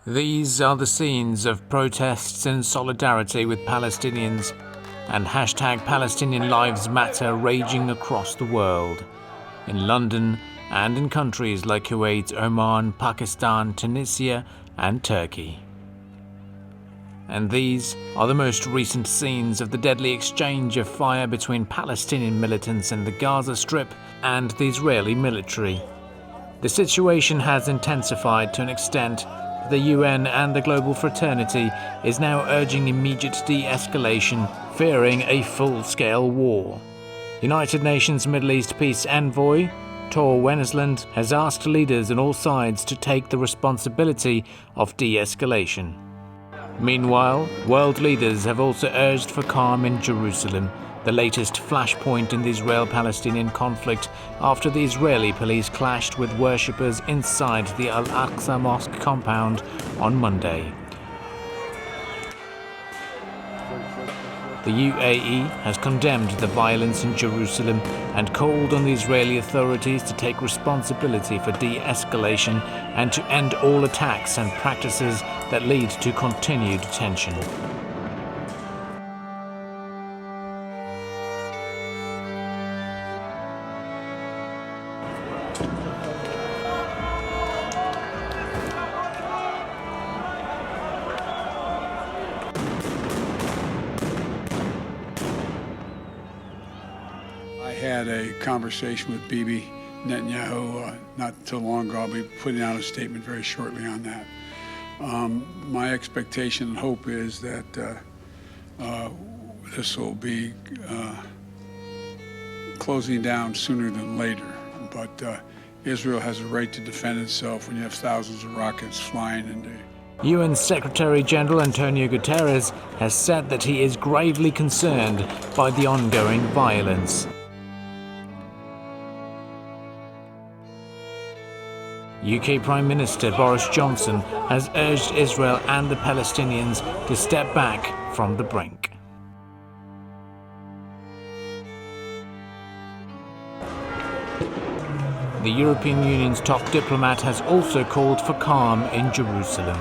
These are the scenes of protests in solidarity with Palestinians and hashtag Palestinian Lives Matter raging across the world, in London and in countries like Kuwait, Oman, Pakistan, Tunisia and Turkey. And these are the most recent scenes of the deadly exchange of fire between Palestinian militants in the Gaza Strip and the Israeli military. The situation has intensified to an extent the UN and the global fraternity is now urging immediate de-escalation, fearing a full-scale war. United Nations Middle East Peace Envoy Tor Wennesland has asked leaders on all sides to take the responsibility of de-escalation. Meanwhile, world leaders have also urged for calm in Jerusalem, the latest flashpoint in the Israel-Palestinian conflict after the Israeli police clashed with worshippers inside the Al-Aqsa Mosque compound on Monday. The UAE has condemned the violence in Jerusalem and called on the Israeli authorities to take responsibility for de-escalation and to end all attacks and practices that lead to continued tension. I had a conversation with Bibi Netanyahu not too long ago. I'll be putting out a statement very shortly on that. My expectation and hope is that this will be closing down sooner than later. But Israel has a right to defend itself when you have thousands of rockets flying into UN Secretary General Antonio Guterres has said that he is gravely concerned by the ongoing violence. UK Prime Minister Boris Johnson has urged Israel and the Palestinians to step back from the brink. The European Union's top diplomat has also called for calm in Jerusalem.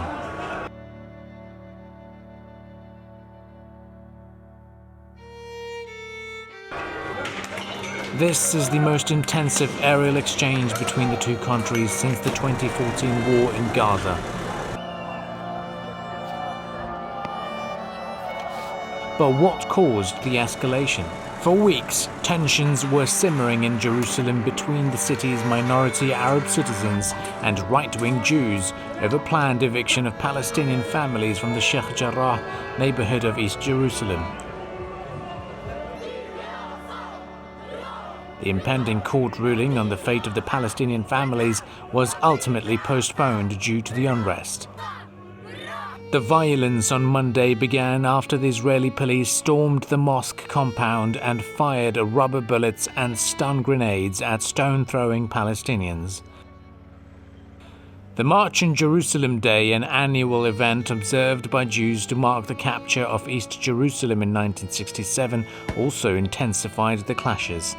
This is the most intensive aerial exchange between the two countries since the 2014 war in Gaza. But what caused the escalation? For weeks, tensions were simmering in Jerusalem between the city's minority Arab citizens and right-wing Jews over planned eviction of Palestinian families from the Sheikh Jarrah neighborhood of East Jerusalem. The impending court ruling on the fate of the Palestinian families was ultimately postponed due to the unrest. The violence on Monday began after the Israeli police stormed the mosque compound and fired rubber bullets and stun grenades at stone-throwing Palestinians. The March in Jerusalem Day, an annual event observed by Jews to mark the capture of East Jerusalem in 1967, also intensified the clashes.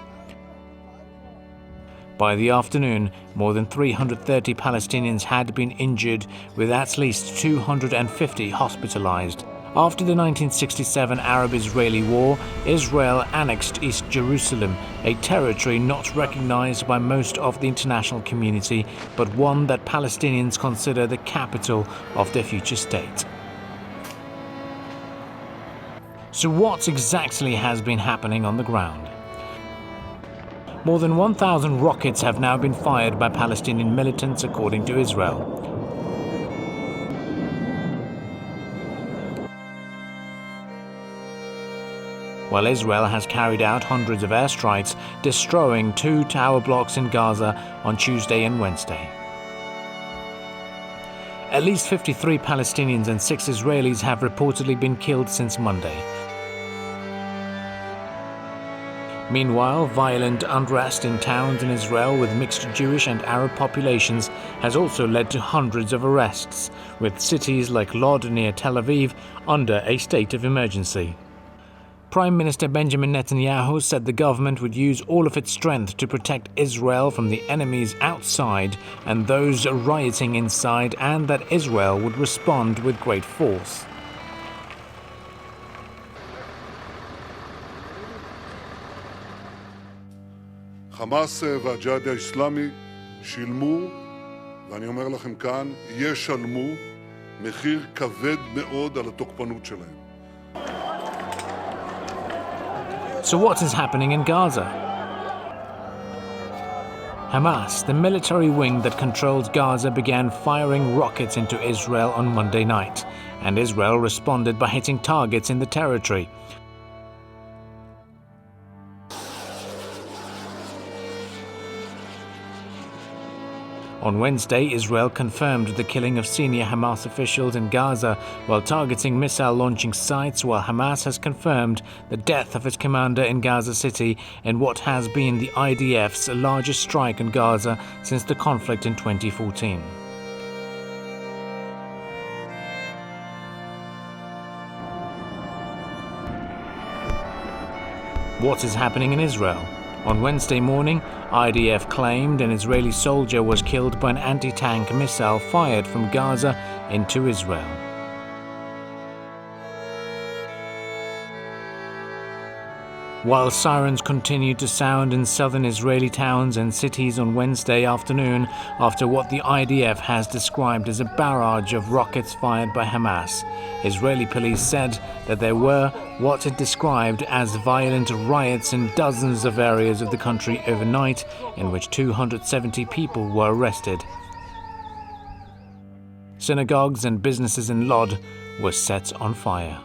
By the afternoon, more than 330 Palestinians had been injured, with at least 250 hospitalized. After the 1967 Arab-Israeli War, Israel annexed East Jerusalem, a territory not recognized by most of the international community, but one that Palestinians consider the capital of their future state. So what exactly has been happening on the ground? More than 1,000 rockets have now been fired by Palestinian militants, according to Israel. While Israel has carried out hundreds of airstrikes, destroying 2 tower blocks in Gaza on Tuesday and Wednesday. At least 53 Palestinians and 6 Israelis have reportedly been killed since Monday. Meanwhile, violent unrest in towns in Israel with mixed Jewish and Arab populations has also led to hundreds of arrests, with cities like Lod near Tel Aviv under a state of emergency. Prime Minister Benjamin Netanyahu said the government would use all of its strength to protect Israel from the enemies outside and those rioting inside, and that Israel would respond with great force. חמאס והג'יהאד האסלאמי שילמו, ואני אומר לכם כאן, ישלמו מחיר כבד מאוד על התוקפנות שלהם. So what is happening in Gaza? Hamas, the military wing that controls Gaza, began firing rockets into Israel on Monday night, and Israel responded by hitting targets in the territory. On Wednesday, Israel confirmed the killing of senior Hamas officials in Gaza while targeting missile-launching sites, while Hamas has confirmed the death of its commander in Gaza City in what has been the IDF's largest strike in Gaza since the conflict in 2014. What is happening in Israel? On Wednesday morning, IDF claimed an Israeli soldier was killed by an anti-tank missile fired from Gaza into Israel. While sirens continued to sound in southern Israeli towns and cities on Wednesday afternoon after what the IDF has described as a barrage of rockets fired by Hamas, Israeli police said that there were what it described as violent riots in dozens of areas of the country overnight, in which 270 people were arrested. Synagogues and businesses in Lod were set on fire.